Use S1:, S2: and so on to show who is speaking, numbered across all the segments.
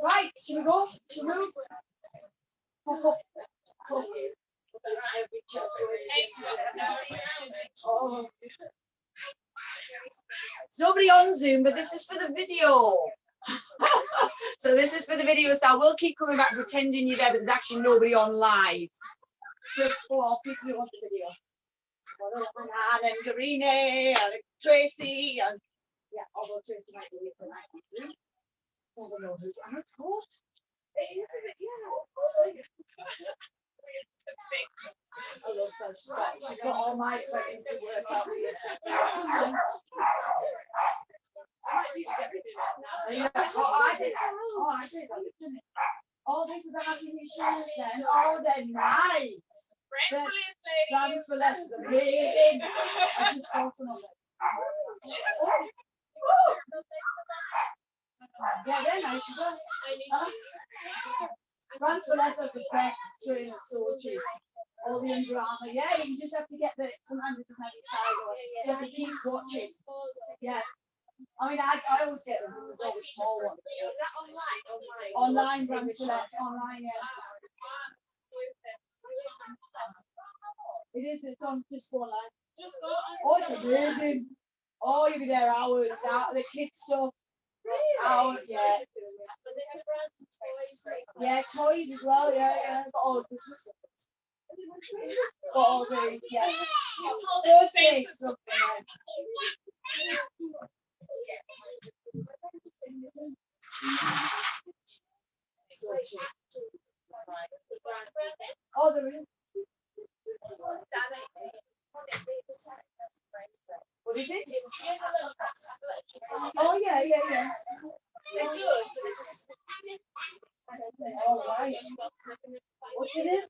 S1: Right, should we go? Should we move? Oh. It's nobody on Zoom, but this is for the video. So this is for the video, so I will keep coming back pretending you're there, but there's actually nobody on live. Just for people who watch the video. Anne and Karine and Tracy and yeah, although Tracy might be here tonight. I don't know who's on it's hot. I love such stuff. She's got all my equipment to work out with. Oh, this is the happy new shoes then. Oh, they're nice. Thanks for less amazing. I just saw some of them. Yeah, they're nice as well. France Vanessa's the best trainer, so cheap. All the Under Armour, yeah, you just have to get the, sometimes it doesn't have the style on. You have to keep watching. Yeah. I mean, I always get them because it's always small ones.
S2: Is that online?
S1: Online, France Vanessa, online, yeah. It is, it's on just for online.
S2: Just go.
S1: Oh, it's amazing. Oh, you'll be there hours, out the kids stuff. Hours, yeah. Yeah, toys as well, yeah. Got all the Christmas stuff. Got all the, yeah. Birthday stuff, yeah. Oh, there is. What is it? Oh, yeah.
S2: They're good.
S1: All right. What's in it?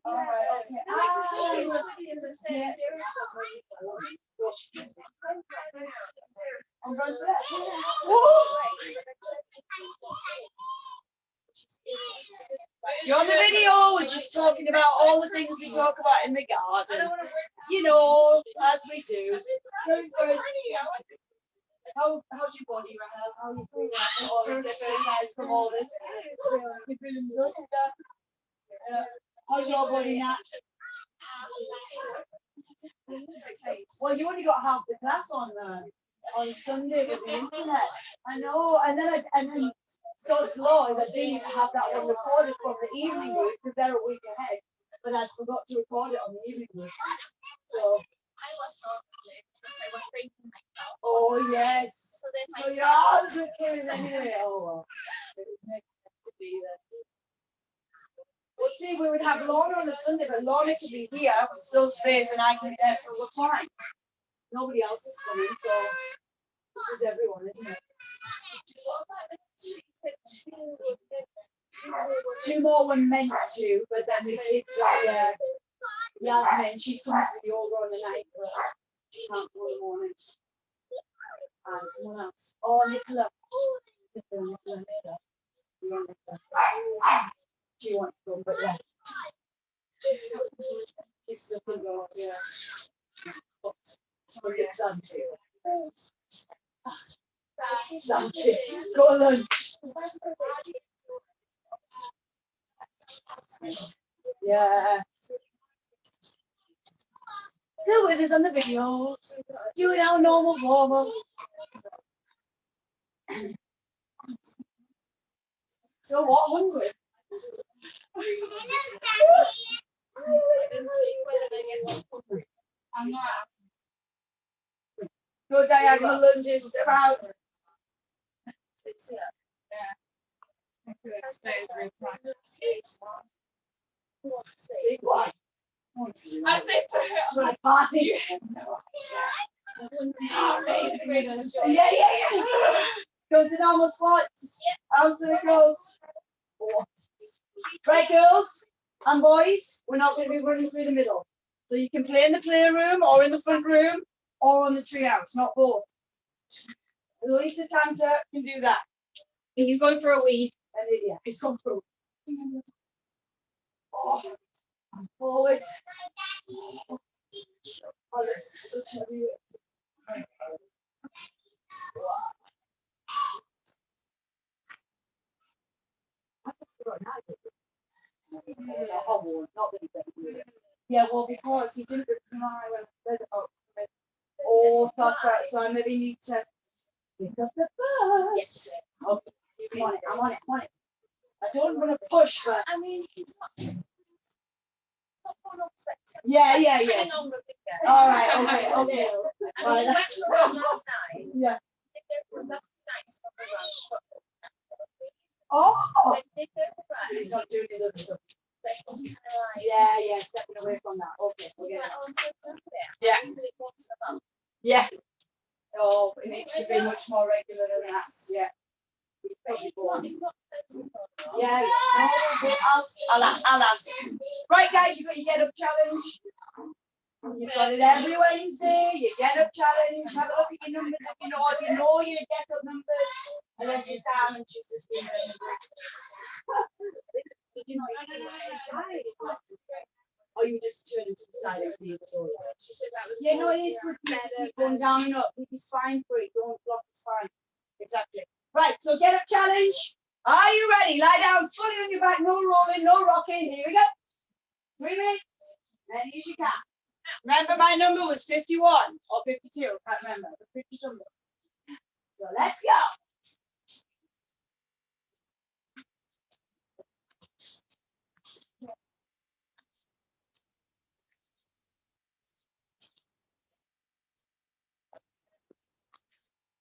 S1: All right, okay. Yeah. I'm going to that. You're on the video. We're just talking about all the things we talk about in the garden. You know, as we do. How's your body, Rahel? How are you feeling? All this exercise from all this. You're feeling good? How's your body now? Well, you only got half the class on Sunday with the internet. I know, and then Sod's Law is I didn't have that one recorded from the evening group because they're a week ahead, but I forgot to record it on the evening group. So. Oh yes. So your arms are killing anyway. Oh well. It was meant to be there. Well, see, we would have Lorna on a Sunday, but Lorna could be here, still space, and I can be there, so we're fine. Nobody else is coming, so this is everyone, isn't it? Two more were meant to, but then the kids are, yeah. Yasmin, she's coming to the yoga on the night, but she can't go in the morning. And someone else. Oh, Nicola. Nicola. She wants to go, but yeah. She's still going to go, yeah. Sorry, it's Santi. Santi, go on lunch. Yeah. Still with us on the video, doing our normal warm-up. So what, hungry? I'm not. Your diagonal lunge is about. See why?
S2: I said to her,
S1: I'm going to party. Yeah. Go to normal squats. Out to the girls. Right, girls and boys, we're not going to be running through the middle. So you can play in the playroom or in the front room. or on the treehouse, not both. At least the Santa can do that.
S2: He's going for a wee.
S1: And yeah, he's gone through. Oh, forward. Oh, that's such a weird. Not that he didn't do it. Yeah, well, because he didn't reply when oh, perfect. So I maybe need to pick up the bus.
S2: Yes.
S1: Okay. I'm on it. I'm on it. I'm on it. I don't want to push, but
S2: I mean, he's not going on spectacular.
S1: yeah.
S2: Hang on, Rebecca.
S1: All right. Okay. Okay.
S2: I mean, back to around last night.
S1: Yeah.
S2: Last night, stuff around.
S1: Oh.
S2: They did go right.
S1: He's not doing his other stuff.
S2: But he's kind of like,
S1: Yeah. Stepping away from that. Okay.
S2: he's like, oh, I'm so good at it.
S1: Yeah.
S2: I do it once a month.
S1: Yeah. Oh, it needs to be much more regular than that. Yeah.
S2: But it's not expensive.
S1: Yeah. No, but I'll ask. Right, guys, you got your get up challenge. You've got it every Wednesday. Your get up challenge. Have a look at your numbers if you know your get up numbers. Unless you're Sam and she's just doing it. Did you not? Or you just turn it to the side of the other.
S2: She said that was
S1: Yeah, no, it is good. Keep going down and up. Keep your spine free. Don't block the spine. Exactly. Right, so get up challenge. Are you ready? Lie down fully on your back. No rolling, no rocking. Here we go. 3 minutes. And use your cap. Remember, my number was 51 or 52. I can't remember. But 50 something. So let's go.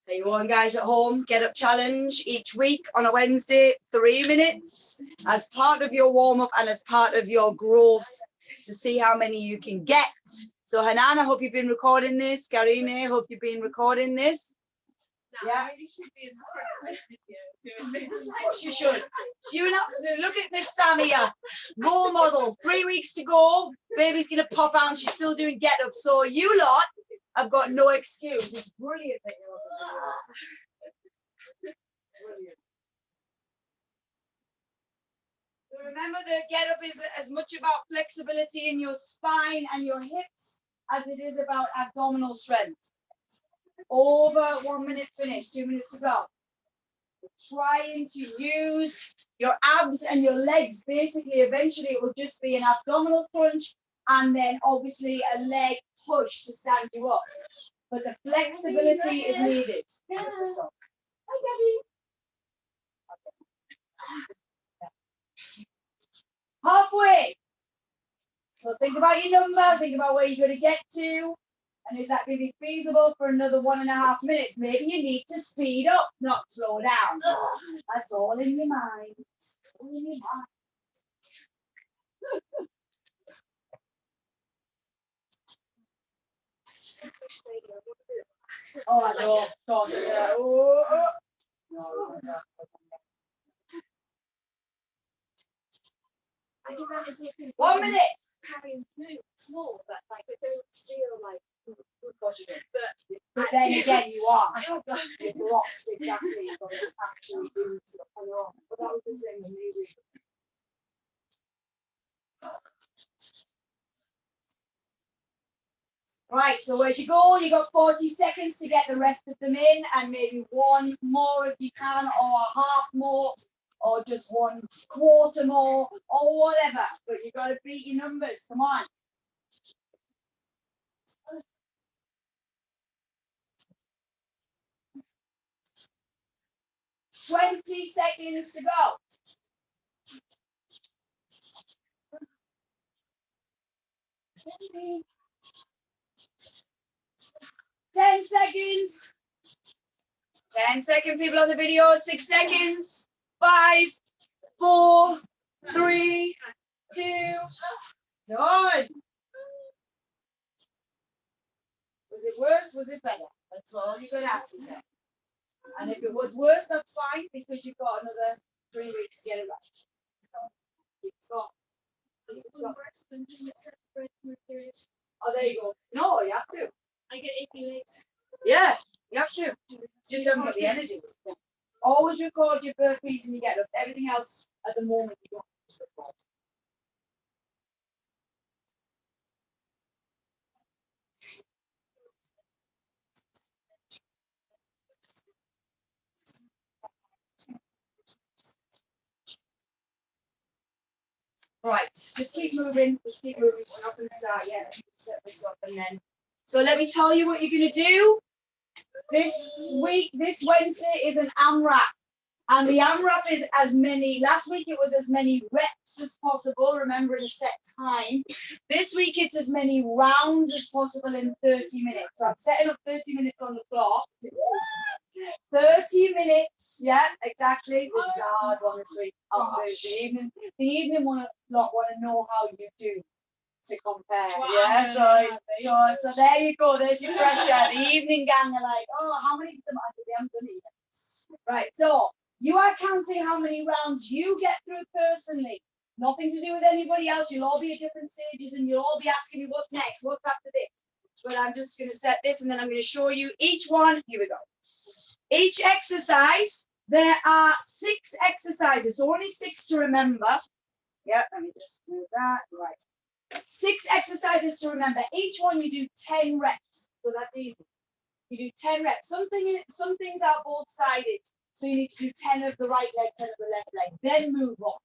S1: There you go, guys at home. Get up challenge each week on a Wednesday, 3 minutes as part of your warm up and as part of your growth to see how many you can get. So, Hanan, I hope you've been recording this. Karine, I hope you've been recording this.
S2: No,
S1: Yeah.
S2: I really should be in front of this video doing this.
S1: Of course you should. You're an absolute, look at Miss Samia, role model. 3 weeks to go. Baby's going to pop out and she's still doing get up. So, you lot have got no excuse. It's brilliant that you're brilliant. So remember, the get up is as much about flexibility in your spine and your hips as it is about abdominal strength. Over 1 minute finish, 2 minutes to go. Trying to use your abs and your legs. Basically, eventually it will just be an abdominal crunch and then obviously a leg push to stand you up. But the flexibility is needed.
S2: Yeah.
S1: So, hi, Gabby. Halfway. So think about your number, think about where you're going to get to, and is that going to be feasible for another 1.5 minutes? Maybe you need to speed up, not slow down. That's all in your mind. All in your mind. Oh, I know. God, yeah. Oh. No.
S2: I think that is it.
S1: 1 minute.
S2: Carrying small, but like they don't feel like good posture.
S1: But then again, you are.
S2: I have that.
S1: You're blocked exactly. You've got to actually do stuff on your own. But that was the same with me. Right, so where's your goal? You got 40 seconds to get the rest of them in, and maybe one more if you can, or half more, or just 1/4 more, or whatever. But you got to beat your numbers. Come on. "20 seconds to go. 10 seconds. 10 seconds, people on the video. 6 seconds. 5, 4, 3, 2. Done. Was it worse? Was it better? That's all you're going to ask yourself. And if it was worse, that's fine, because you've got another 3 weeks to get it right. So, oh, there you go. No, you have to.
S2: I get achy legs.
S1: Yeah, you have to. Just haven't got the energy. Always record your burpees and you get up. Everything else at the moment you don't have to record. Right, just keep moving, just keep moving. We're not going to start yet. Set this up and then. So let me tell you what you're going to do. This week, this Wednesday is an AMRAP. And the AMRAP is as many, last week it was as many reps as possible, remember in a set time. This week it's as many rounds as possible in 30 minutes. So I'm setting up 30 minutes on the clock. 30 minutes, yeah, exactly. This is a hard one this week on Thursday evening. The evening lot want to know how you do to compare. Yeah, so there you go, there's your pressure. The evening gang are like, oh, how many of them they haven't done it yet. Right, so you are counting how many rounds you get through personally. Nothing to do with anybody else. You'll all be at different stages and you'll all be asking me what's next, what's after this. But I'm just going to set this and then I'm going to show you each one. Here we go. Each exercise, there are 6 exercises, so only 6 to remember. Yeah, let me just move that. Right. 6 exercises to remember. Each one you do 10 reps, so that's easy. You do 10 reps. Some things are both-sided. So you need to do 10 of the right leg, 10 of the left leg, then move on.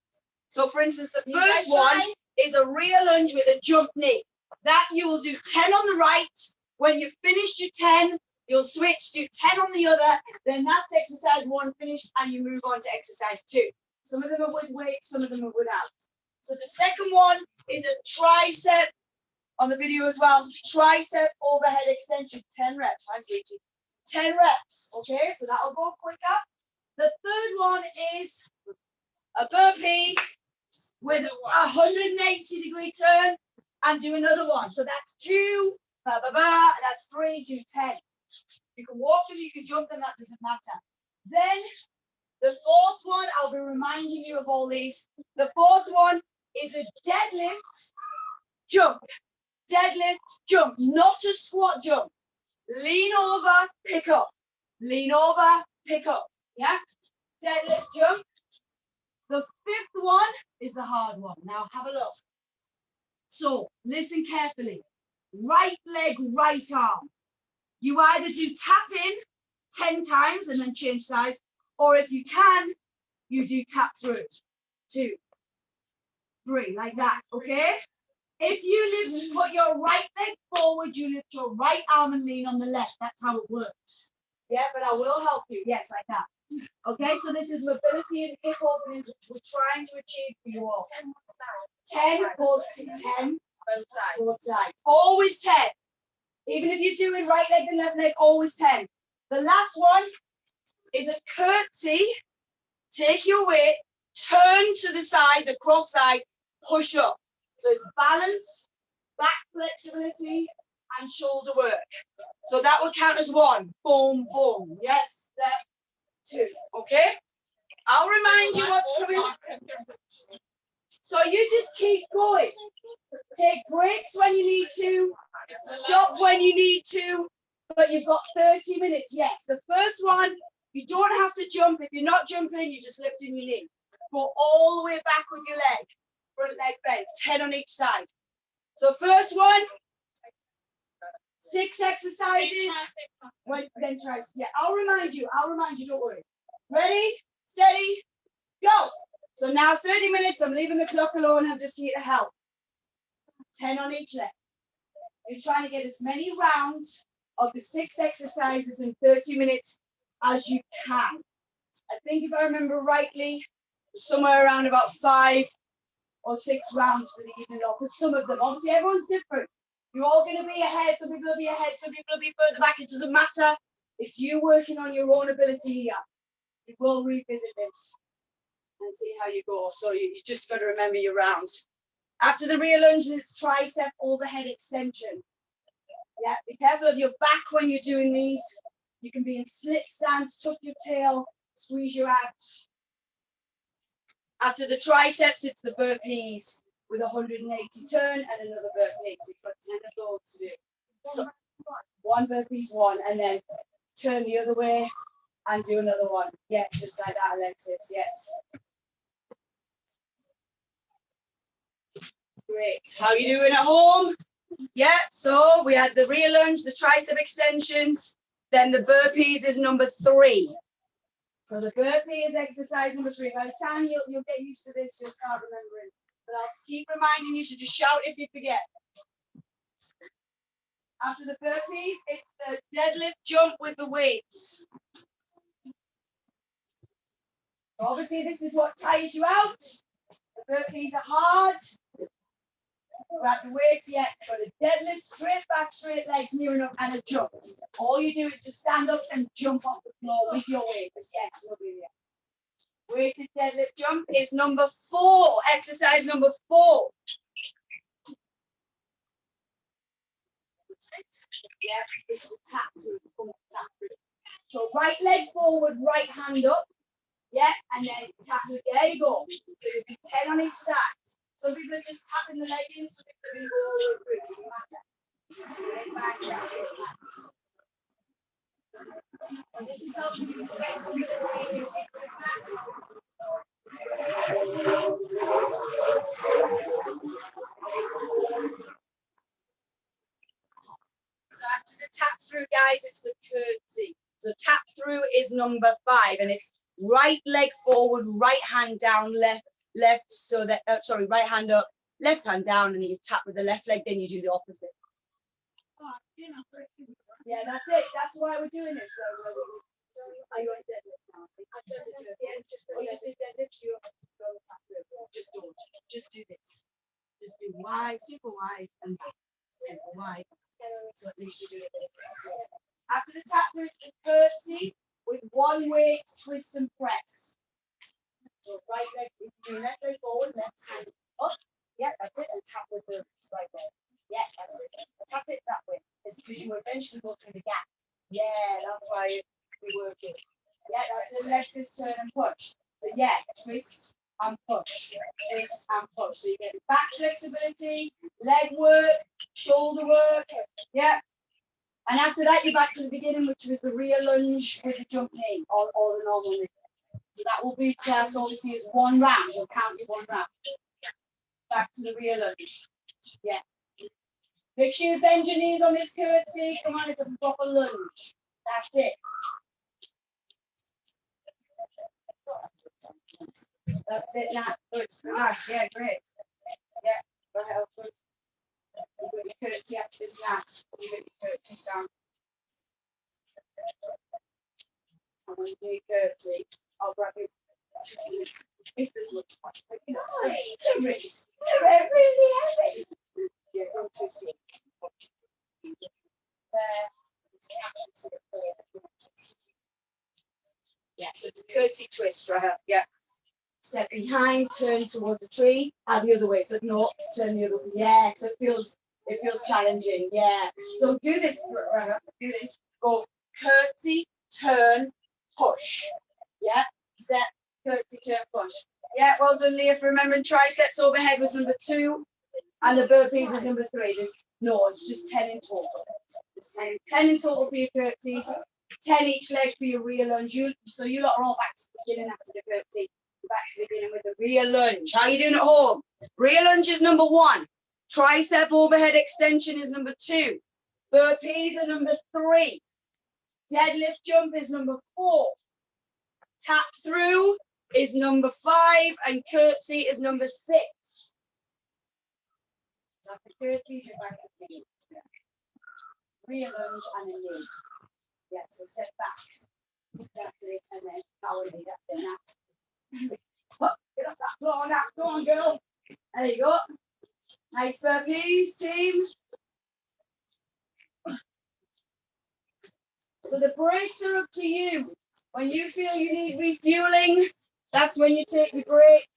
S1: So for instance, the first one is a rear lunge with a jump knee. That you will do 10 on the right. When you've finished your 10, you'll switch, do 10 on the other. Then that's exercise 1 finished and you move on to exercise 2. Some of them are with weight, some of them are without. So the second one is a tricep, on the video as well, tricep overhead extension, 10 reps. I'm switching. 10 reps, okay? So that'll go quicker. The third one is a burpee with a 180-degree turn and do another one. So that's 2, that's 3, do 10. You can walk them, you can jump them, that doesn't matter. Then the fourth one, I'll be reminding you of all these. The fourth one is a deadlift, jump. Deadlift, jump, not a squat jump. Lean over, pick up. Lean over, pick up. Yeah? Deadlift, jump. The fifth one is the hard one. Now have a look. So listen carefully. Right leg, right arm. You either do tap in 10 times and then change sides, or if you can, you do tap through. 2, 3, like that, okay? If you put your right leg forward, you lift your right arm and lean on the left. That's how it works. Yeah, but I will help you. Yes, like that. Okay, so this is mobility and hip openings, which we're trying to achieve for you all. 10, both 10, both sides. Always 10. Even if you're doing right leg and left leg, always 10. The last one is a curtsy. Take your weight, turn to the side, the cross side, push up. So it's balance, back flexibility, and shoulder work. So that will count as 1. Boom, boom. Yes, step 2. Okay? I'll remind you what's coming up. So you just keep going. Take breaks when you need to. Stop when you need to. But you've got 30 minutes. Yes. The first one, you don't have to jump. If you're not jumping, you're just lifting your knee. Go all the way back with your leg. Front leg bend. 10 on each side. So first one, 6 exercises. Then try. Yeah, I'll remind you. Don't worry. Ready, steady, go. So now 30 minutes. I'm leaving the clock alone. I'm just here to help. 10 on each leg. You're trying to get as many rounds of the 6 exercises in 30 minutes as you can. I think if I remember rightly, somewhere around about 5 or 6 rounds for the evening, or for some of them. Obviously, everyone's different. You're all going to be ahead. Some people will be ahead. Some people will be further back. It doesn't matter. It's you working on your own ability here. You will revisit this and see how you go. So you just got to remember your rounds. After the rear lunge, it's tricep overhead extension. Yeah, be careful of your back when you're doing these. You can be in split stance, tuck your tail, squeeze your abs. After the triceps, it's the burpees with a 180 turn and another burpee. So you've got 10 of those to do. So One burpees, one, and then turn the other way and do another one. Yes, just like that, Alexis. Yes. Great. How you doing at home? Yeah. So we had the rear lunge, the tricep extensions, then the burpees is number 3. So the burpee is exercise number 3. By the time you'll get used to this, you'll start remembering. But I'll keep reminding you, so just shout if you forget. After the burpees, it's the deadlift jump with the weights. So obviously, this is what tires you out. The burpees are hard. Grab the weights, yeah. Got a deadlift, straight back, straight legs, near enough, and a jump. All you do is just stand up and jump off the floor with your weights. Yes, lovely. Yeah. Weighted deadlift jump is number 4. Exercise number 4. Yeah, it's the tap through. Tap through. So right leg forward, right hand up. Yeah, and then tap through. There you go. So you do 10 on each side. Some people are just tapping the leg in, some people are going to go all the way through. It doesn't matter. Straight back, that's it, max. And this is helping you with flexibility. You kick it back. So after the tap through, guys, it's the curtsy. So tap through is number 5, and it's right leg forward, right hand down, left. So that sorry, right hand up, left hand down, and you tap with the left leg. Then you do the opposite. Yeah, that's it. That's why we're doing this. Are you on deadlift now? Yeah, just deadlift. You go tap through. Just don't. Just do this. Just do wide, super wide, and super wide. So at least you do it. After the tap through, it's the curtsy with one weight, twist and press. So right leg, left leg forward, left hand up. Yeah, that's it. And tap with the right leg. Yeah, that's it. Tap it that way. It's because you eventually go through the gap. Yeah, that's why we work it. Yeah, that's it. Alexis, turn and push. So yeah, twist and push. Twist and push. So you get back flexibility, leg work, shoulder work. Yeah. And after that, you're back to the beginning, which was the rear lunge with the jump knee, or the normal knee. So that will be classed obviously as 1 round. You'll count as 1 round. Back to the rear lunge. Yeah. Make sure you bend your knees on this curtsy. Come on, it's a proper lunge. That's it. That's it now. Good. Nice. Yeah, great. Yeah. Right, good. You got your curtsy after this mat. You got your curtsy down. I'm going to do your curtsy. I'll grab you. If this looks much, but you know, they're really heavy. Yeah, don't twist it. Yeah, so it's a curtsy twist, right? Yeah. Step behind, turn towards the tree, and the other way. So no, turn the other way. Yeah, so it feels challenging. Yeah. So do this, right? Do this. Go curtsy, turn, push. Yeah. Step, curtsy, turn, push. Yeah, well done, Leah, for remembering triceps overhead was number 2, and the burpees is number 3. It's just 10 in total. It's 10 in total for your curtsies, 10 each leg for your rear lunge. So you lot are all back to the beginning after the curtsy. Back to the beginning with the rear lunge. How are you doing at home? Rear lunge is number 1. Tricep overhead extension is number 2. Burpees are number 3. Deadlift jump is number 4. Tap through is number 5, and curtsy is number 6. After curtsies, you're back to the beginning. Rear lunge and a knee. Yeah, so step back. That's it, and then power knee. That's it. Get off that floor now. Go on, girl. There you go. Nice burpees, team. So the breaks are up to you. When you feel you need refueling, that's when you take your break.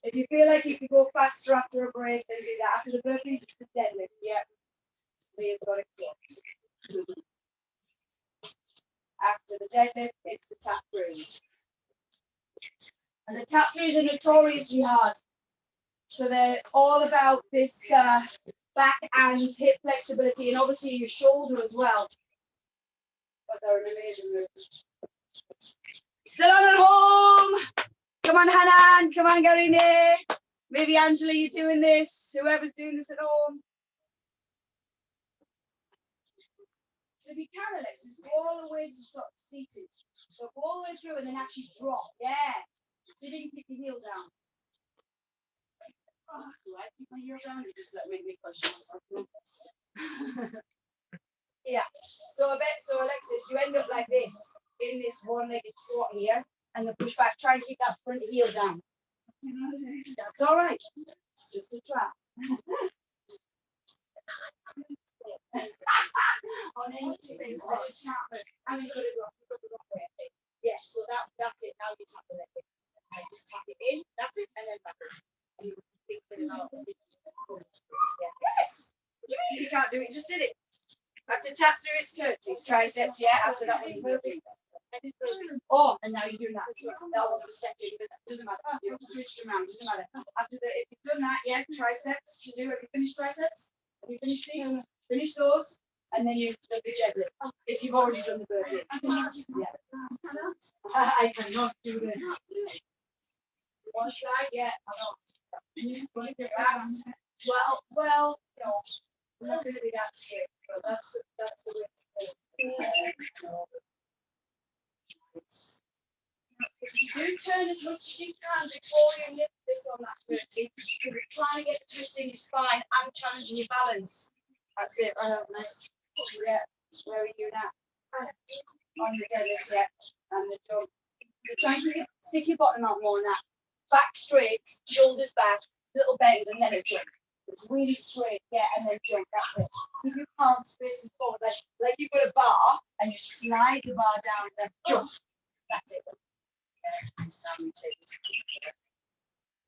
S1: If you feel like you can go faster after a break, then do that. After the burpees, it's the deadlift. Yeah. Leah's got it clear. After the deadlift, it's the tap throughs. And the tap throughs are notoriously hard. So they're all about this back and hip flexibility, and obviously your shoulder as well. But they're an amazing move. Still on at home. Come on, Hanan. Come on, Garine. Maybe Angela, you're doing this. Whoever's doing this at home. So if you can, Alexis, go all the way to sort of seated. So go all the way through and then actually drop. Yeah. So you didn't keep your heel down. Oh, do I keep my heel down? You just let me question myself. Yeah. So Alexis, you end up like this in this one-legged squat here, and the push back. Try and keep that front heel down. That's all right. It's just a trap. On anything, so it's not. And you've got to go. You've got to go way. Yeah. So that's it. Now you tap the leg. I just tap it in. That's it, and then back. And you think it out. Yeah. Yes. What do you mean you can't do it? You just did it. After tap through its curtsies, triceps, yeah. After that one, burpees. Oh, and now you're doing that. So that one was second, but that doesn't matter. You have to switch them around. Doesn't matter. After the, if you've done that, yeah, triceps to do. Have you finished triceps? Have you finished these? Finish those, and then you do the deadlift. If you've already done the burpee. Yeah. I cannot do this. One side, yeah. I know. Well, no. Not really that straight, but that's the way to go. You do turn as much as you can before you lift this on that curtsy, because you're trying to get a twist in your spine and challenging your balance. That's it. Nice. Yeah. Where are you now? On the deadlift, yeah. And the jump. You're trying to stick your bottom out more on that. Back straight, shoulders back, little bend, and then a jump. It's really straight, yeah, and then jump. That's it. Keep your palms facing forward, like you've got a bar, and you slide the bar down, and then jump. That's it.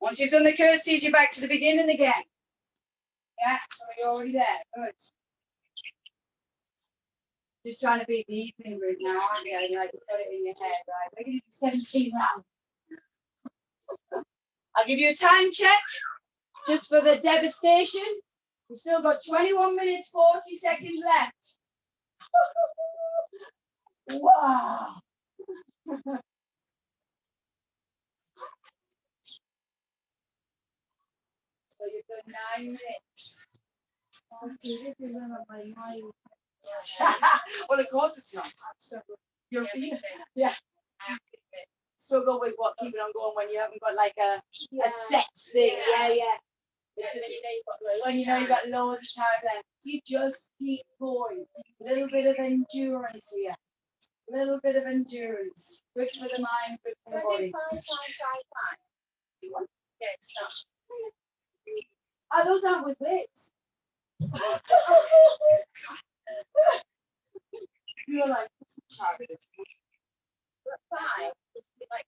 S1: Once you've done the curtsies, you're back to the beginning again. Yeah, so you're already there. Good. Just trying to beat the evening route now, aren't you? You've got it in your head, right? We're going to do 17 rounds. I'll give you a time check just for the devastation. We've still got 21 minutes, 40 seconds left. Wow. So you've done 9 minutes. Well, of course it's not. You're yeah. Struggle with what, keeping on going when you haven't got like a set thing. Yeah. When you know you've got loads of time left, you just keep going. A little bit of endurance here. A little bit of endurance. Good for the mind, good for the body. Yeah, it's not. Oh, those aren't with weights. You're like, five. Like,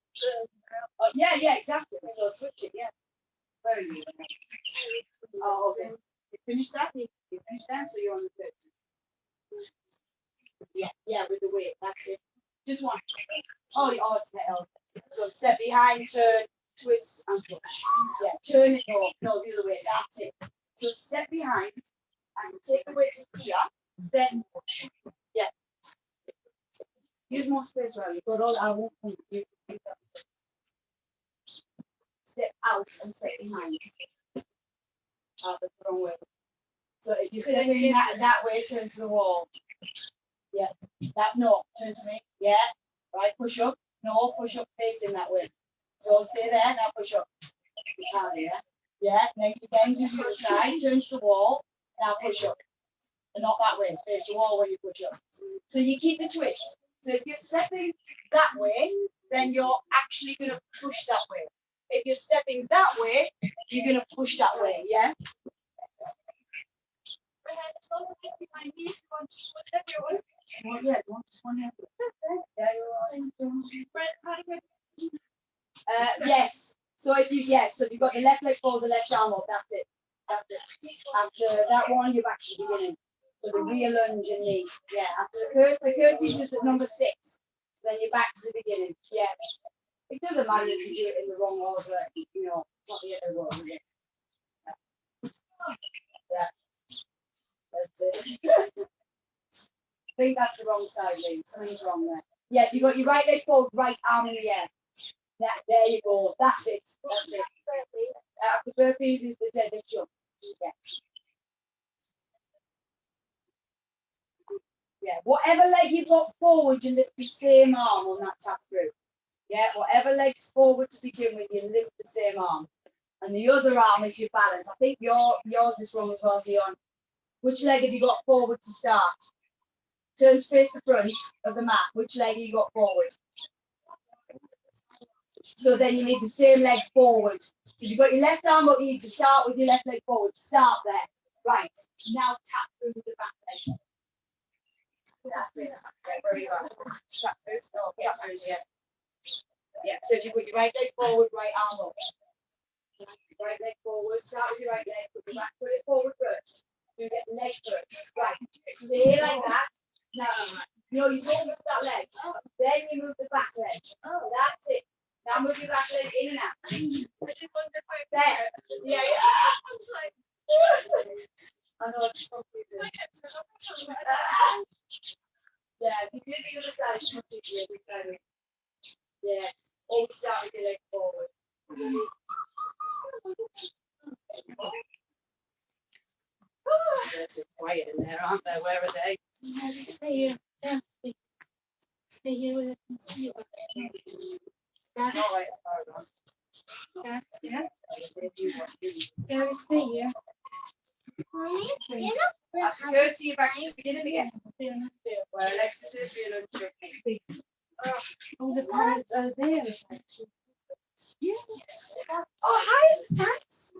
S1: oh, yeah, exactly. So switch it, yeah. Where are you? Oh, okay. You finished that? You finished that? So you're on the 30. Yeah, with the weight. That's it. Just one. Oh, it's the L. So step behind, turn, twist, and push. Yeah, turn it. No, the other way. That's it. So step behind and take the weight to here, then push. Yeah. Use more space around you. Got all I won't think you. Step out and step behind. That's the wrong way. So if you're stepping that way, turn to the wall. Yeah. Turn to me. Yeah. Right, push up. No, push up facing that way. So stay there, now push up. Yeah, next again to the other side, turn to the wall, now push up. And not that way, face the wall when you push up. So you keep the twist. So if you're stepping that way, then you're actually going to push that way. If you're stepping that way, you're going to push that way, yeah? Yes. So if you've got the left leg forward, the left arm up, that's it. After that one, you're back to the beginning. So the rear lunge and knee. Yeah. After the curtsies is at number 6. Then you're back to the beginning. Yeah. It doesn't matter if you do it in the wrong order, not the end of the world. Yeah. That's it. I think that's the wrong side, Lee. Something's wrong there. Yeah, you got your right leg forward, right arm in the air. Yeah, there you go. That's it. That's it. After burpees is the deadlift jump. Yeah. Yeah. Whatever leg you've got forward, you lift the same arm on that tap through. Yeah. Whatever leg's forward to begin with, you lift the same arm. And the other arm is your balance. I think yours is wrong as well, Dion. Which leg have you got forward to start? Turn to face the front of the mat. Which leg have you got forward? So then you need the same leg forward. So you've got your left arm up, you need to start with your left leg forward. Start there. Right. Now tap through the back leg. That's it. Yeah, very good. Tap through. No, tap through, yeah. Yeah, so if you put your right leg forward, right arm up. Right leg forward, start with your right leg, put your back foot forward first. You get the leg first. Right. Stay like that. Now, no, you don't move that leg. Then you move the back leg. Oh, that's it. Now move your back leg in and out. There. Yeah, yeah. I know it's confusing. Yeah, if you do the other side, it's confusing every time. Yeah. Always start with your leg forward. They're too quiet in there, aren't they? Where are they?
S2: Stay here. Yeah. Stay here where I can see what
S1: All right,
S2: yeah. Yeah.
S1: yeah.
S2: Stay here.
S1: Go to your back to the beginning again. Where Alexis is real untricky.
S2: All the parents are there.
S1: Yeah. Oh, hi, Stats.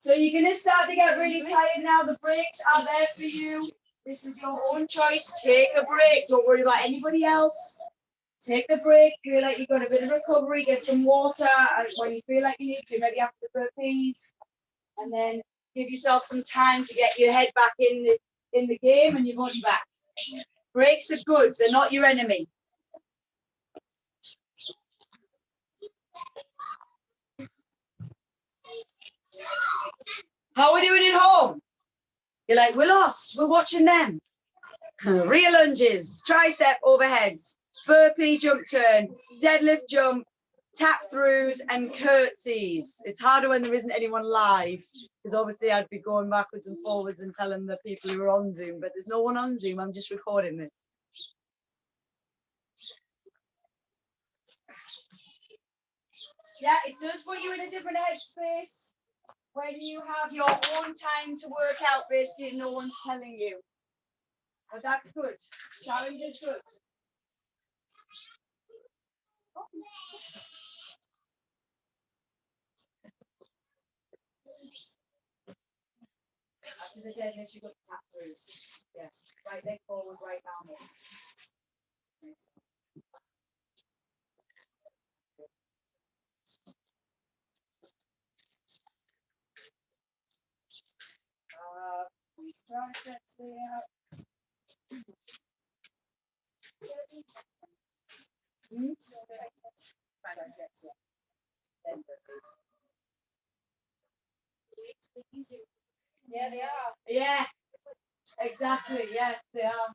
S1: So you're going to start to get really tired now. The breaks are there for you. This is your own choice. Take a break. Don't worry about anybody else. Take the break. Feel like you've got a bit of recovery. Get some water when you feel like you need to, maybe after the burpees. And then give yourself some time to get your head back in the game and your body back. Breaks are good. They're not your enemy. How are we doing at home? You're like, we're lost. We're watching them. Rear lunges, tricep overheads, burpee jump turn, deadlift jump, tap throughs and curtsies. It's harder when there isn't anyone live because obviously I'd be going backwards and forwards and telling the people who are on Zoom, but there's no one on Zoom. I'm just recording this. Yeah, it does put you in a different headspace when you have your own time to work out, basically, and no one's telling you. But that's good. Challenge is good. After the deadlift, you got the tap through. Yeah. Right leg forward, right arm up. These triceps there. Triceps, yeah. Then burpees. Yeah, they are. Yeah, exactly. Yes, they are.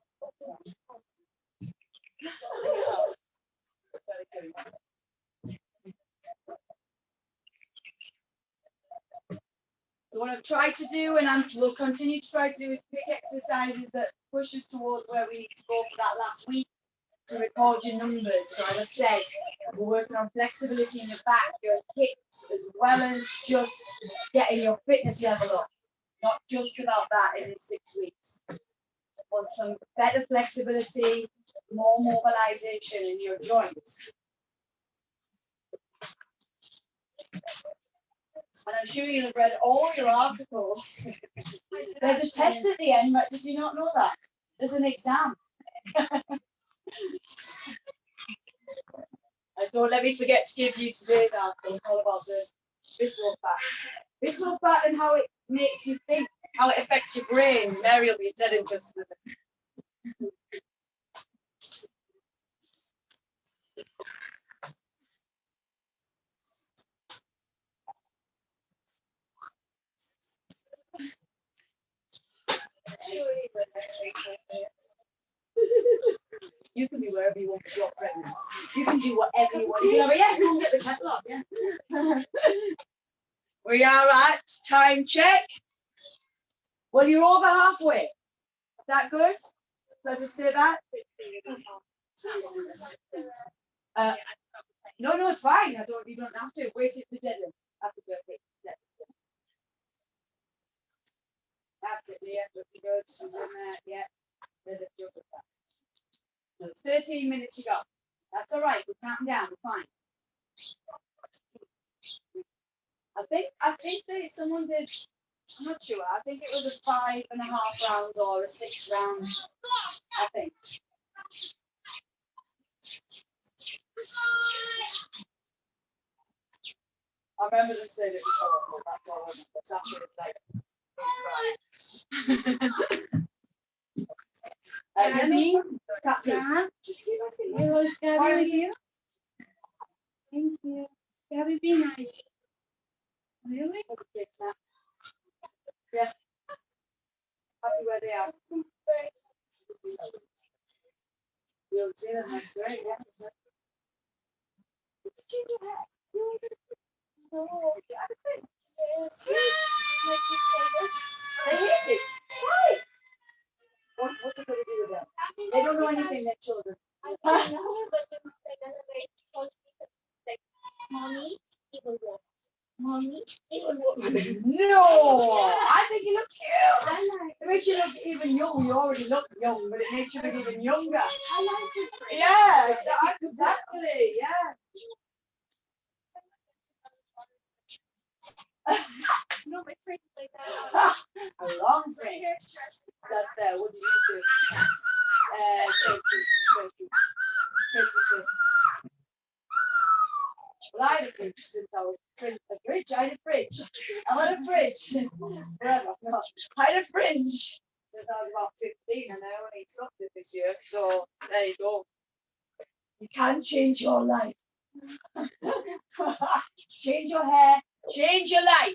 S1: So what I've tried to do, and will continue to try to do, is pick exercises that push us towards where we need to go for that last week to record your numbers. So as I said, we're working on flexibility in your back, your hips, as well as just getting your fitness level up. Not just about that in 6 weeks. Want some better flexibility, more mobilization in your joints. And I'm sure you'll have read all your articles. There's a test at the end, but did you not know that? There's an exam. Don't let me forget to give you today's article all about the visceral fat. Visceral fat and how it makes you think, how it affects your brain. Mary will be dead interested in it. You can be wherever you want because you're pregnant. You can do whatever you want. You can have, yeah, go and get the kettle up, yeah. We are at time check. Well, you're over halfway. Is that good? Did I just say that? No, it's fine. You don't have to. Wait till the deadline. After birthday. That's it, yeah. Looking good. She's in there. Yeah. So it's 13 minutes to go. That's all right. We're counting down. We're fine. I think that someone did. I'm not sure. I think it was a 5.5 rounds or a 6 rounds. I think. I remember them saying it was horrible. That's all. That's what it's like. Yummy. Tap it. Just give us a little. How are you? Thank you. Gabby, be nice. Really? Yeah. Happy where they are. You'll see them. That's great. Yeah. They hate it. Why? What's it going to do with them? They don't know anything, their children. Mommy, even walk. Mommy, even walk. No, I think you look cute. It makes you look even young. You already look young, but it makes you look even younger. I like it. Yeah, exactly. Yeah.
S2: No, my friend like that.
S1: A long string. That's what did you do? 22. Well, I had a fridge since I was a fridge. I had a fridge. I had a fridge. Forever. No. I had a fridge since I was about 15 and I only stopped it this year. So there you go. You can change your life. Change your hair. Change your life.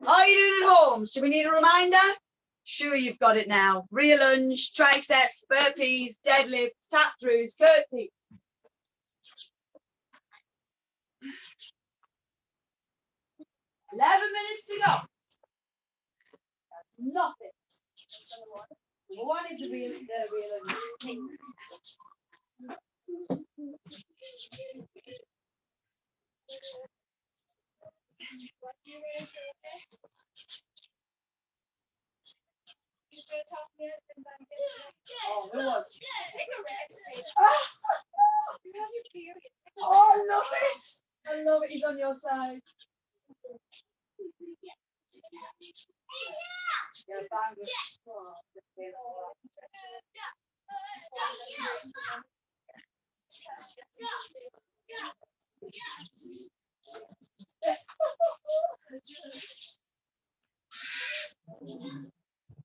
S1: How are you doing at home? Do we need a reminder? Sure, you've got it now. Rear lunge, triceps, burpees, deadlifts, tap throughs, curtsy. 11 minutes to go. That's nothing. Number one is the real lunge. Oh, who was? Oh, I love it. I love it. He's on your side. Yeah, bang it. Oh,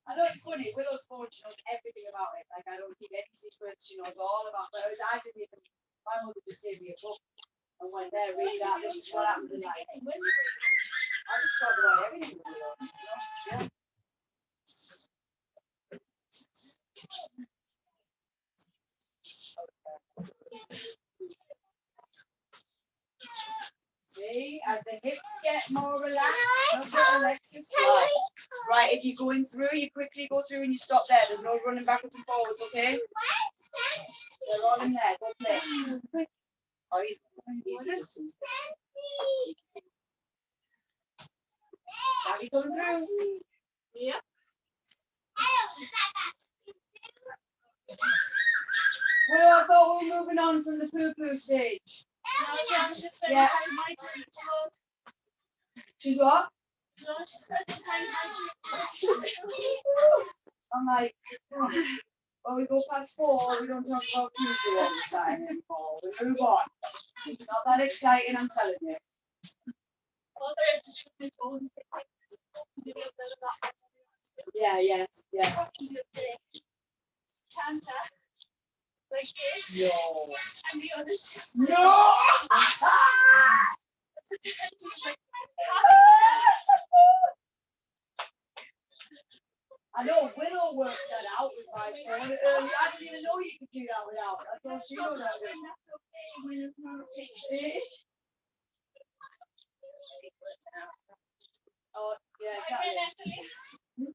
S1: I know it's funny. Willow's phone, she knows everything about it. Like, I don't keep any secrets. She knows all about it. I didn't even, my mother just gave me a book and went there, read that. This is what happened tonight. I just talk about everything with Willow. Yeah. See, as the hips get more relaxed, right, if you're going through, you quickly go through and you stop there. There's no running backwards and forwards, okay? They're all in there. Go play. Oh, he's Daddy coming through. Yeah. Well, I thought we were moving on from the poo-poo stage. Yeah. She's what? I'm like, when we go past 4, we don't talk about poo-poo all the time anymore. We move on. It's not that exciting, I'm telling you. Yeah. Like this. No. And the other two. No. I know Willow worked that out with my phone earlier. I didn't even know you could do that without. I thought she knew that.
S2: That's okay when it's not okay.
S1: Oh, yeah, exactly.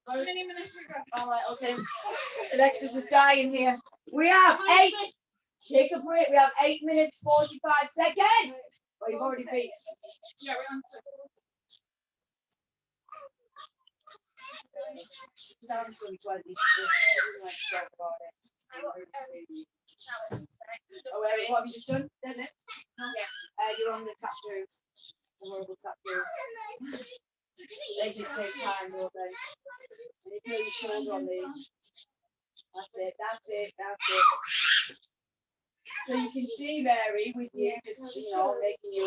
S2: How many minutes we got?
S1: All right, okay. Alexis is dying here. We have 8. Take a break. We have 8 minutes 45 seconds. Oh, you've already beat.
S2: Yeah, we're on.
S1: Sounds really trying to be talk about it. Oh, what have you just done? Done it?
S2: Yes.
S1: You're on the tap grooves. The horrible tap grooves. They just take time, don't they? And you feel your shoulder on these. That's it, that's it, that's it. So you can see Mary with you just, making you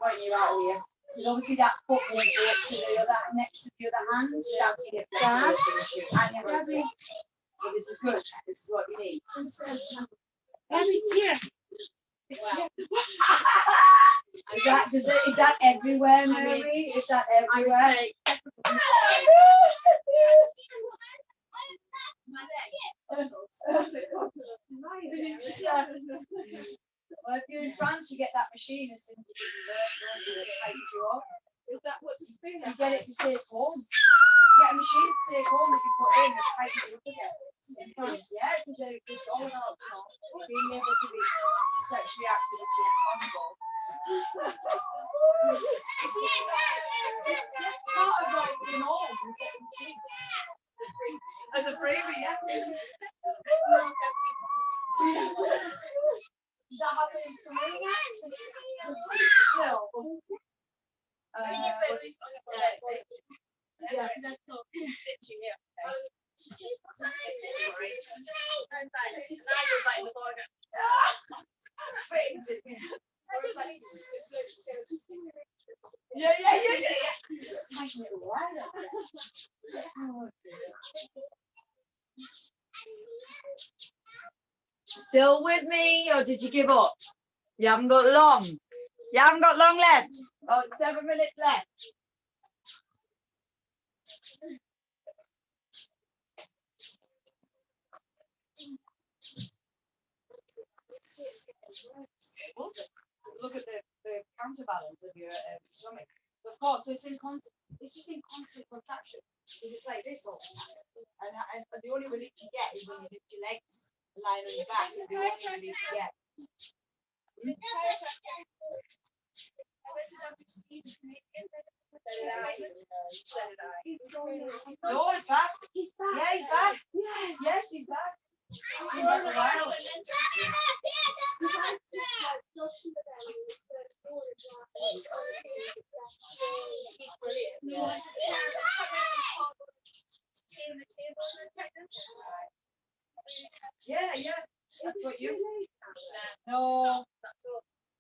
S1: pointing you out here. Because obviously that foot won't go up to the other next to the other hand. That's it. And you're so this is good. This is what you need.
S2: Yeah.
S1: Is that everywhere, Mary? Is that everywhere? Well, if you're in France, you get that machine as soon as you it tightens you up.
S2: Is that what the thing?
S1: You get it to take home. You get a machine to take home that you put in that tightens you up again. In France, yeah, because it's all about being able to be sexually active as soon as possible. It's part of like the norm. You get the machine. As a freebie, yeah. Does that happen in Korea? No. Yeah.
S2: That's not stitching it.
S1: Yeah. Still with me, or did you give up? You haven't got long. You haven't got long left. Oh, it's 7 minutes left. Look at the counterbalance of your stomach. Of course, so it's just in constant contraction. It's like this all the time. And the only relief you get is when you lift your legs and lie on your back. Is the only relief you get. No, he's back. Yeah, he's back. Yes, he's back. He's back a while. Yeah. That's what you. No.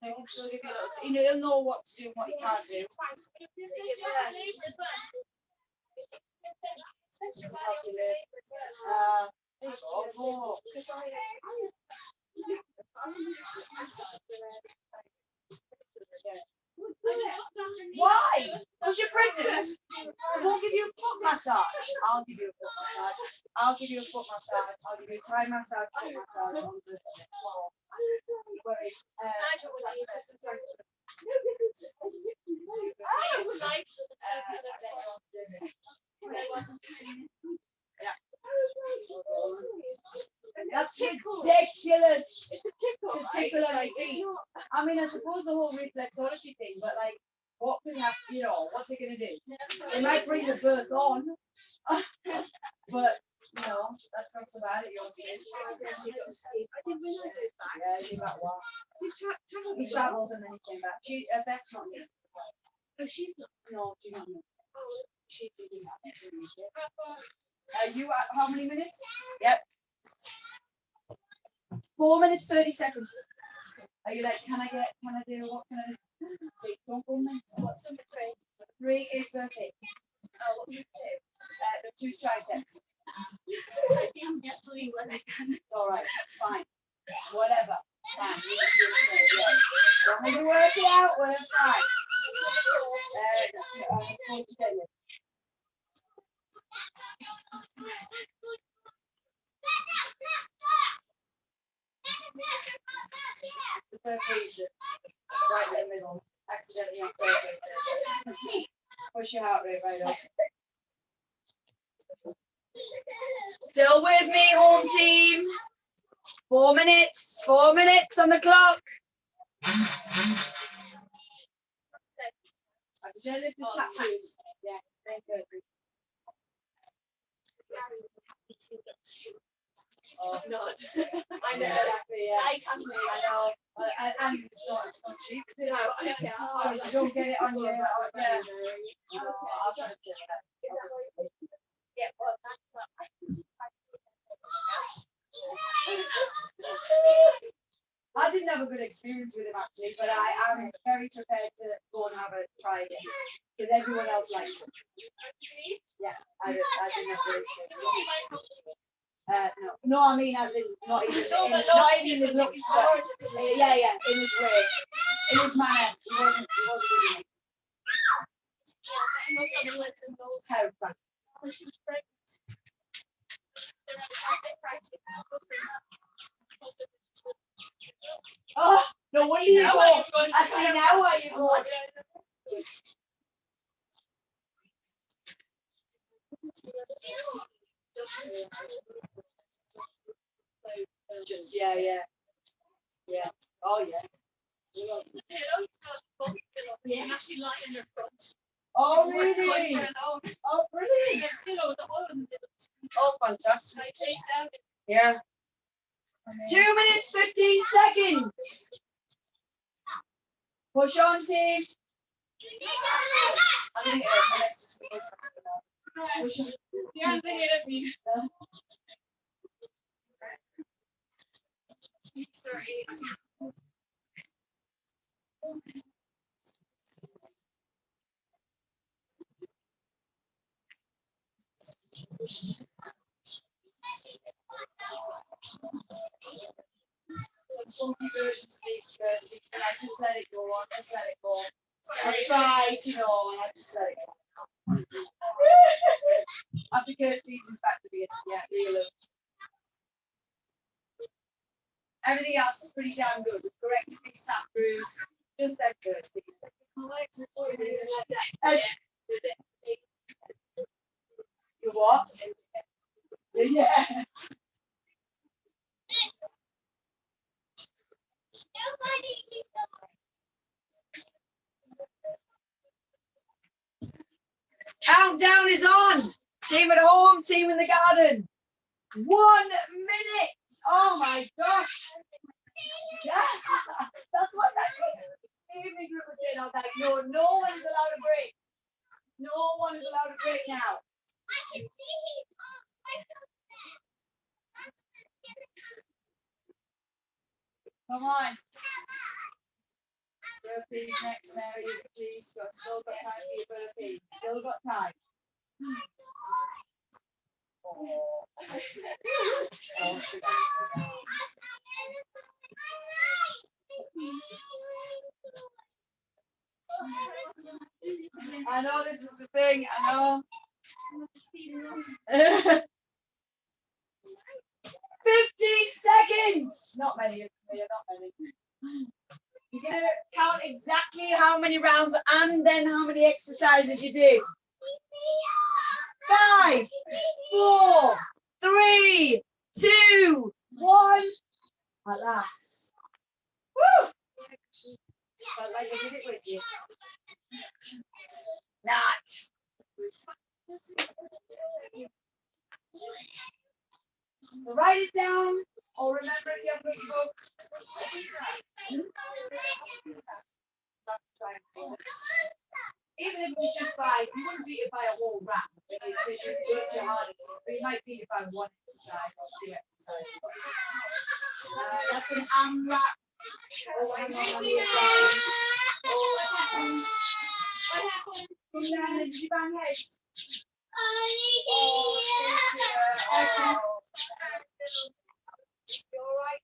S1: I can still give you a little. He'll know what to do and what he can't do. Why? Because you're pregnant. I won't give you a foot massage. I'll give you a foot massage. I'll give you a foot massage. I'll give you a Thai massage, foot massage on the floor. That's ridiculous to tickle on my feet. I mean, I suppose the whole reflexology thing, but like, what could happen, what's it going to do? It might bring the birth on, but, that's not so bad at your stage. I didn't realize it was back. Yeah, he got one. He travelled and then he came back. Beth's not here.
S2: Oh, she's not.
S1: No, she's not here. She's leaving that. You at how many minutes? Yep. 4 minutes 30 seconds. Are you like, what can I do? Wait, don't go mental.
S2: What's number 3?
S1: 3 is perfect.
S2: Oh, what's number 2?
S1: The 2 triceps.
S2: I can't get to England again.
S1: It's all right. Fine. Whatever. Fine. Want me to work it out? We're fine. burpees right in the middle. Accidentally on purpose. Push your heart rate right up. Still with me, home team. 4 minutes. 4 minutes on the clock. Accidentally to tattoos. Yeah, thank you. Oh, not. I know exactly, yeah. I can be, I know. And it's not cheap, you know. You don't get it on your, yeah. Yeah, well, I didn't have a good experience with him actually, but I am very prepared to go and have a try again because everyone else likes it. Yeah, I didn't have a good experience. No, I mean as in not even in his looks, but yeah, in his way, in his manner, he wasn't good enough. Terrifying. Oh, no wonder you go. I see now why you go. Just yeah. Oh yeah. Oh really? Oh brilliant. Oh fantastic. Yeah. 2 minutes 15 seconds. Push on, team. I'm gonna get Alexis. Push on. You're on the head of me. Some funky versions of these skirts, and I just let it go on, just let it go. I tried, and I just let it go. After Kirsty's is back to the real. Everything else is pretty damn good. We've corrected these tap grooves, just that Kirsty. You what? Yeah. Countdown is on. Team at home, team in the garden. 1 minute. Oh my gosh. Yeah. That's what that evening group was saying. I was like, no one is allowed a break. No one is allowed a break now. Come on. Burpees next, Mary, please. Still got time for your burpees. Still got time. I know this is the thing. I know. 15 seconds. Not many. Not many. You're going to count exactly how many rounds and then how many exercises you did. 5, 4, 3, 2, 1. Alas. Woo! Felt like I did it with you. Not. So write it down or remember if you have a book. Even if it was just by, you wouldn't beat it by a whole round because you worked your hardest, but you might beat it by one exercise or 2 exercises. That's an AMRAP. What happened? Come down and you bang heads. You alright?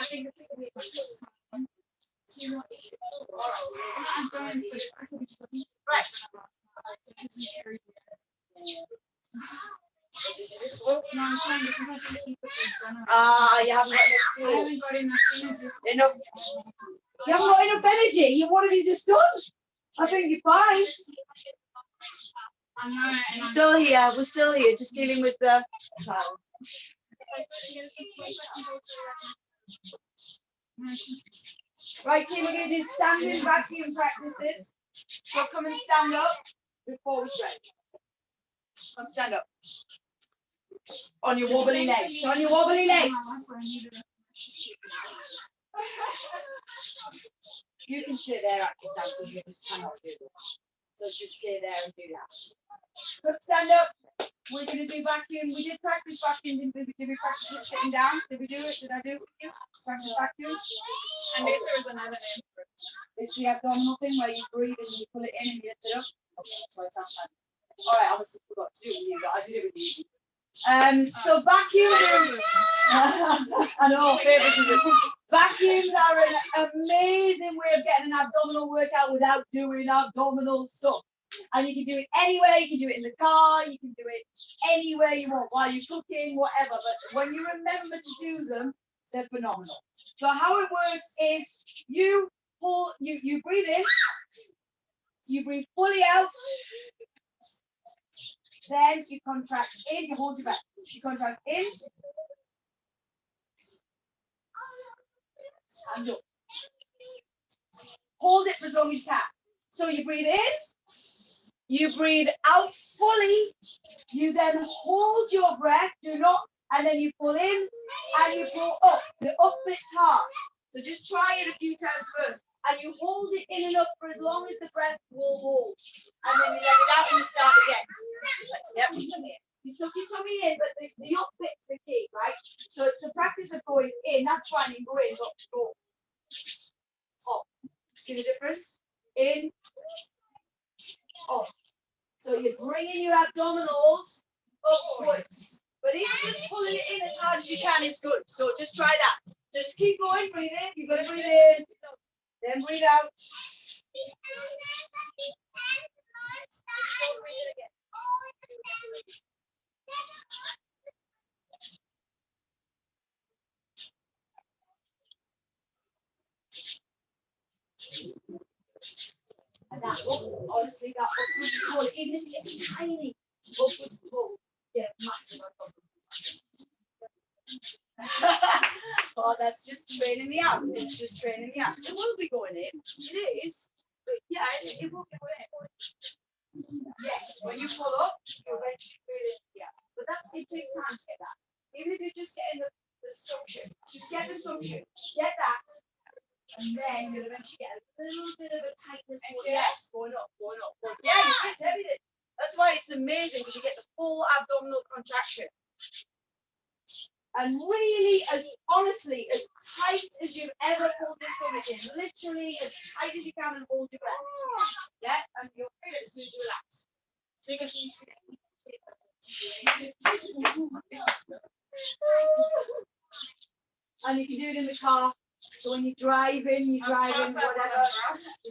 S2: think it's going to be
S1: Right. You haven't got enough. You haven't got enough energy. What have you just done? I think you're fine. Still here. We're still here. Just dealing with the child. Right, team. We're going to do standing vacuum practices. So come and stand up before we stretch. Come stand up. On your wobbly legs. On your wobbly legs. You can sit there at yourself because you just cannot do this. So just stay there and do that. Come stand up. We're going to do vacuum. We did practice vacuum, didn't we? Did we practice it sitting down? Did we do it? Did I do it with you? Practice vacuum?
S2: And this was another name for it.
S1: It's the abdominal thing where you breathe and you pull it in and you lift it up. Okay, so it's that time. All right, I obviously forgot to do it with you, but I did it with you. So vacuums, I know, favoritism. Vacuums are an amazing way of getting an abdominal workout without doing abdominal stuff. And you can do it anywhere. You can do it in the car. You can do it anywhere you want while you're cooking, whatever. But when you remember to do them, they're phenomenal. So how it works is you pull, you breathe in, you breathe fully out. Then you contract in, you hold your breath. You contract in and up. Hold it for as long as you can. So you breathe in, you breathe out fully, you then hold your breath, do not, and then you pull in and you pull up. The up bit's hard. So just try it a few times first. And you hold it in and up for as long as the breath will hold. And then you let it out and you start again. Yep. You suck your tummy in, but the up bit's the key, right? So it's the practice of going in. That's fine, you go in, not to go up. See the difference? In, up. So you're bringing your abdominals upwards. But even just pulling it in as hard as you can is good. So just try that. Just keep going, breathe in. You've got to breathe in. Then breathe out. And that up, honestly, that upwards pull, even if you get tiny upwards pull, get massive abdominals. Oh, that's just training the abs. It's just training the abs. It will be going in. It is. But yeah, it will be going in. Yes, when you pull up, you eventually feel it. Yeah. But it takes time to get that. Even if you're just getting the suction, just get the suction. Get that. And then you'll eventually get a little bit of a tightness. Yes, going up, going up. Going up. Yeah, you fix everything. That's why it's amazing because you get the full abdominal contraction. And really, as honestly, as tight as you've ever pulled your stomach in, literally as tight as you can and hold your breath. Yeah, and you'll feel it as soon as you relax. So you can and you can do it in the car. So when you're driving, whatever.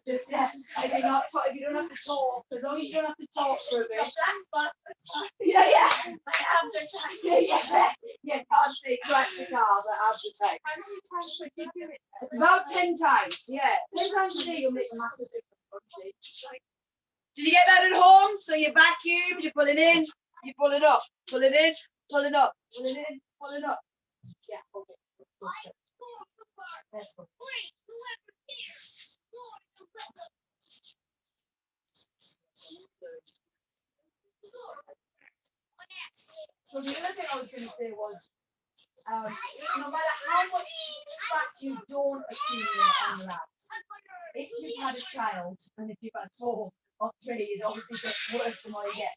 S1: Just if you don't have to talk, as long as you don't have to talk for a bit. Yeah.
S2: My abs are tight.
S1: Yeah. Can't say crash the car, but abs are tight.
S2: How many times would you do it?
S1: It's about 10 times. Yeah, 10 times a day you'll make a massive difference. Did you get that at home? So you vacuum, you pull it in, you pull it up, pull it in, pull it up, pull it in, pull it up. Yeah. Okay. Let's go. So the other thing I was going to say was, no matter how much fat you don't accumulate on your abs, if you've had a child and if you've had 4 or 3, it obviously gets worse the more you get.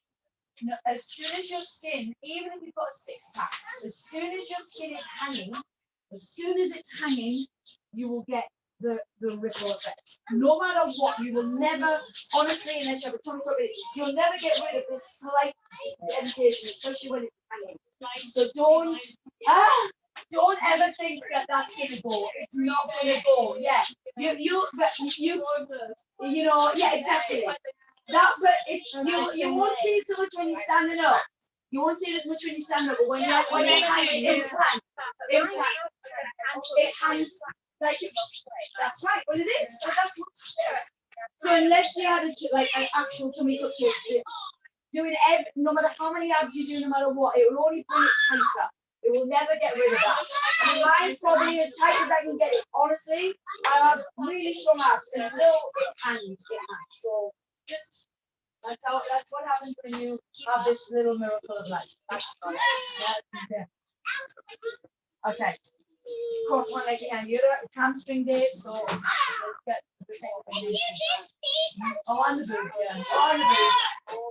S1: No, as soon as your skin, even if you've got a 6-pack, as soon as your skin is hanging, as soon as it's hanging, you will get the ripple effect. No matter what, you will never, honestly, unless you have a tummy tuck, you'll never get rid of this slight indentation, especially when it's hanging. So don't ever think that that's gonna go. It's not gonna go. Yeah, you know, yeah, exactly. That's what it's. You won't see it so much when you're standing up. You won't see it as much when you're standing up, but when you're hanging in plank, it hangs like that's right. Well, it is. But that's what. So unless you had like an actual tummy tuck, doing no matter how many abs you do, no matter what, it will only bring it tighter. It will never get rid of that. I mean, mine's probably as tight as I can get it. Honestly, I have really strong abs until it hangs. So just that's what happens when you have this little miracle of life. Yeah. Okay. Cross one leg behind the other. It's hamstring day, so let's get the oh, and the boots, yeah. Oh, and the boots.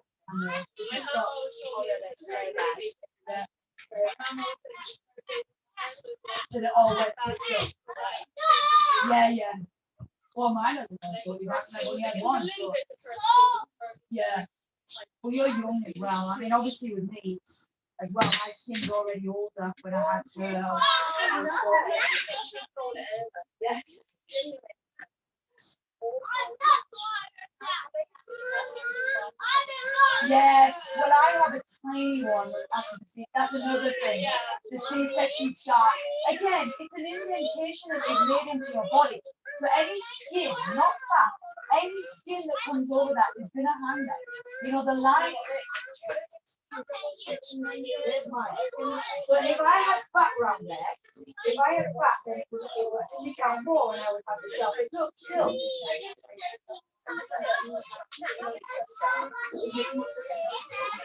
S1: Did it all wet to yeah, yeah. Well, mine doesn't so we only had one. So. Yeah. Well, you're young as well. I mean, obviously with me as well, my skin's already older when I had to. Yeah. Yes, well, I have a tiny one after the C. That's another thing. The C-section scar. Again, it's an indentation that they've made into your body. So any skin, not fat, any skin that comes over that is going to hang there. You know, the line. There's mine. So if I had fat around there, if I had fat, then it would stick out more and I would have the gel. But look, still.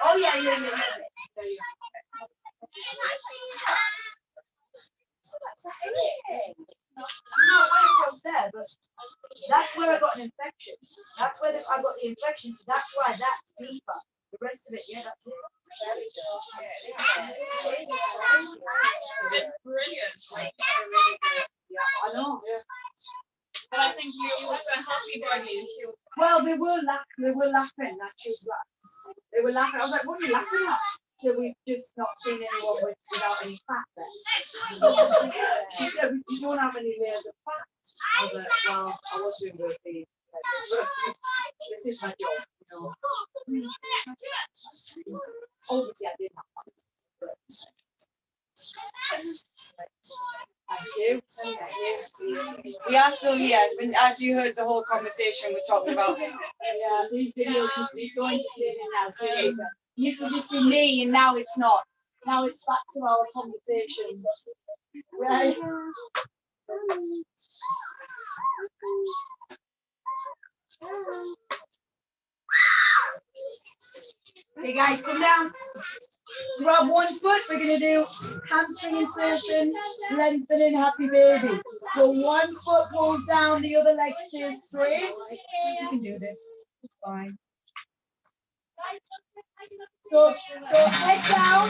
S1: Oh yeah. No, I was there, but that's where I got an infection. That's where I got the infection. So that's why that's deeper. The rest of it, yeah, that's it.
S3: It's brilliant. Like,
S1: Yeah, I know. Yeah.
S3: but I think you were so happy, Bradley.
S1: Well, they were laughing. Actually, they were laughing. I was like, "What are you laughing at?" So we've just not seen anyone without any fat there. She said, "You don't have any layers of fat." I was like, "Well, I was doing good things. This is my job, you know." Obviously, I did have fat. Thank you. We are still here. As you heard the whole conversation, we're talking about. Yeah, these videos must be so entertaining now. So it used to just be me, and now it's not. Now it's back to our conversations. Right? Hey guys, come down. Grab one foot. We're going to do hamstring insertion, lengthening, happy baby. So one foot pulls down, the other leg stays straight. You can do this. It's fine. So head down.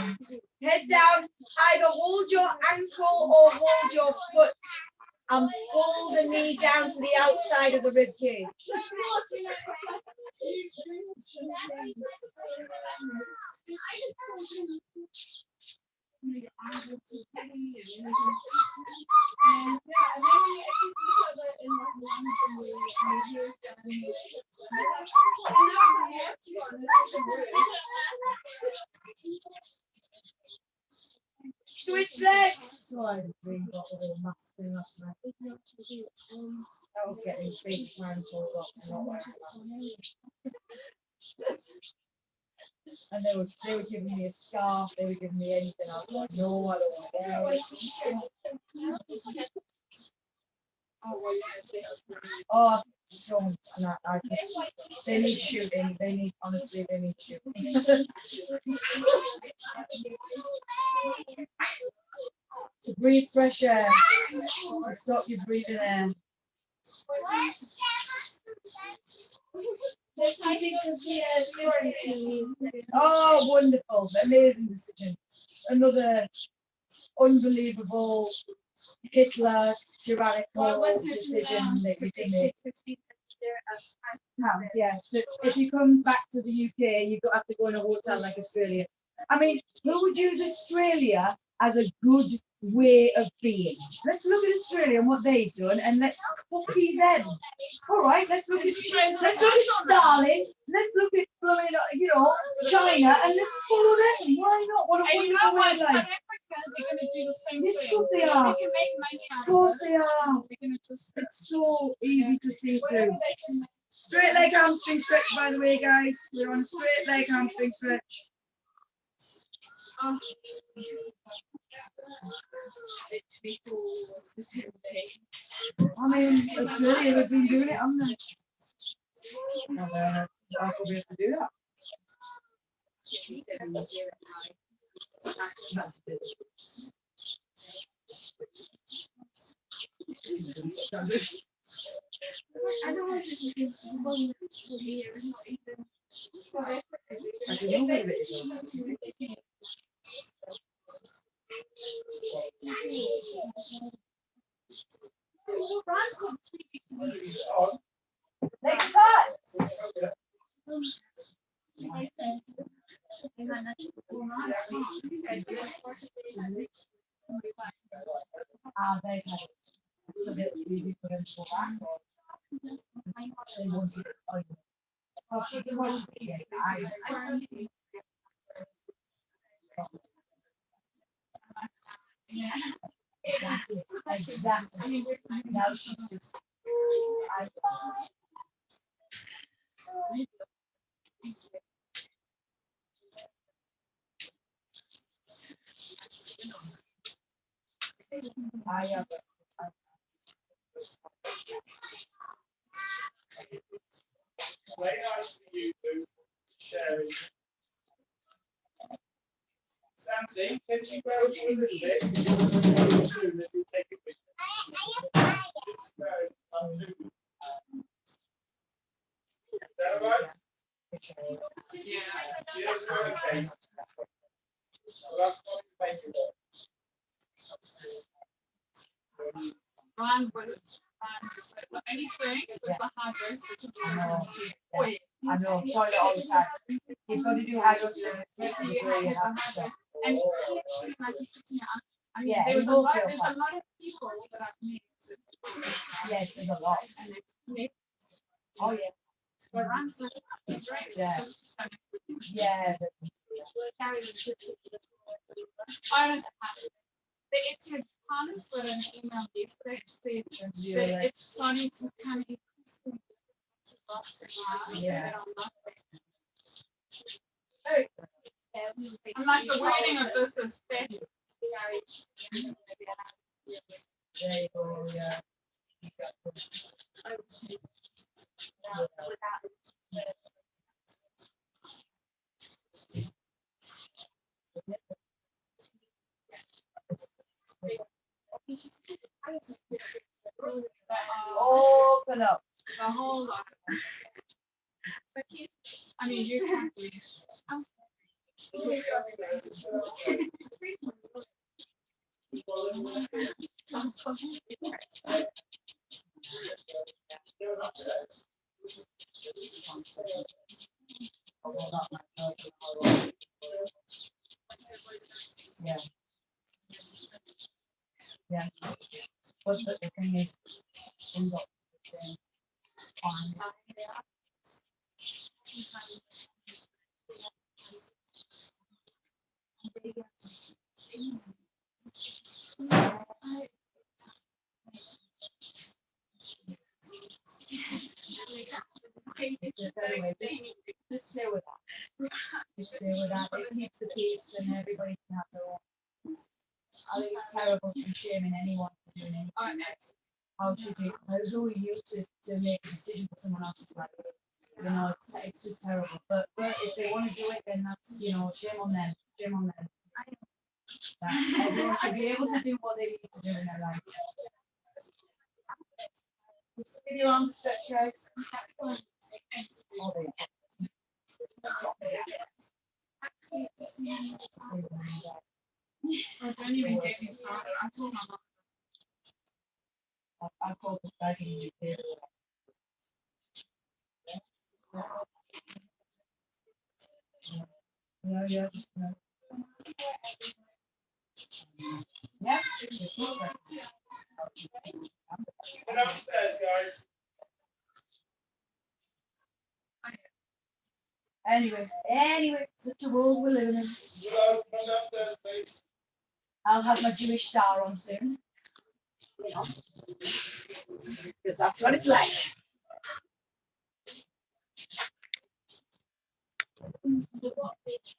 S1: Either hold your ankle or hold your foot. And pull the knee down to the outside of the rib cage. Switch legs. Oh, I really got a little mask thing last night. I was getting big time so I got and they were giving me a scarf, they were giving me anything. I was like, no, I don't want to wear it. Oh, don't. I just, they need shooting. Honestly, they need shooting. To breathe fresh air, to stop you breathing air. Oh, wonderful. Amazing decision. Another unbelievable Hitler tyrannical decision that you can make. Yeah, so if you come back to the UK, you have to go in a hotel like Australia. I mean, who would use Australia as a good way of being? Let's look at Australia and what they've done, and let's copy them. All right, let's look at Stalin. Let's look at China, and let's follow them. Why not? What a
S3: And you know
S1: wonderful
S3: what?
S1: way of
S3: South
S1: life.
S3: Africa, they're gonna do the same
S1: Yes, of
S3: thing.
S1: course they are.
S3: They can make money out
S1: Of course they are.
S3: They're gonna just
S1: It's so easy to see
S3: whatever
S1: through.
S3: they can make.
S1: Straight leg hamstring stretch, by the way, guys. We're on a straight leg hamstring stretch.
S3: Oh.
S1: I mean, Australia have been doing it, haven't they? I could be able to do that. I don't want to be here. I don't know where it is. Next part. They have. So that we put them for that. They want it. Oh, she can watch it again. Exactly. Now she's just. Very nice for you to share it. Santi, can you go a little bit? Soon as you take a picture. Is that all right? Yeah. Yes, okay. Well, that's what we thank you for.
S3: Anything with the hydros, which is
S1: I know, toilet all the time. You've got to do hydrogen.
S3: and he actually like he's sitting out. I mean,
S1: Yeah,
S3: there's
S1: he
S3: a
S1: will
S3: lot.
S1: feel
S3: There's
S1: fine.
S3: a lot of people that I've met.
S1: Yes, there's a lot.
S3: And it's met.
S1: Oh, yeah.
S3: But runs like great.
S1: Yeah. Yeah.
S3: I don't know. It said Hans got an email yesterday. It said that it's starting to kind of increase.
S1: Yeah.
S3: I'm like the wording of this is better.
S1: There you go, yeah. Open up.
S3: The whole lot. I mean, you can't read.
S1: Yeah. Yeah. But the thing is, we got just stay with that. Just stay with that. It keeps the peace and everybody can have their own. I think it's terrible to shaming anyone for doing anything. How should you, who are you to make a decision for someone else's life? You know, it's just terrible. But if they want to do it, then that's, shame on them. Shame on them. Everyone should be able to do what they need to do in their life. Just give your arms a stretch, guys. Oh, there.
S3: I don't even get me started. I told my mom.
S1: I called this back in the UK. Yeah. Yeah.
S4: Get upstairs, guys.
S1: Anyway, such a world we're living in.
S4: Willow, come downstairs, please.
S1: I'll have my Jewish star on soon. You know, because that's what it's like.
S2: The what page?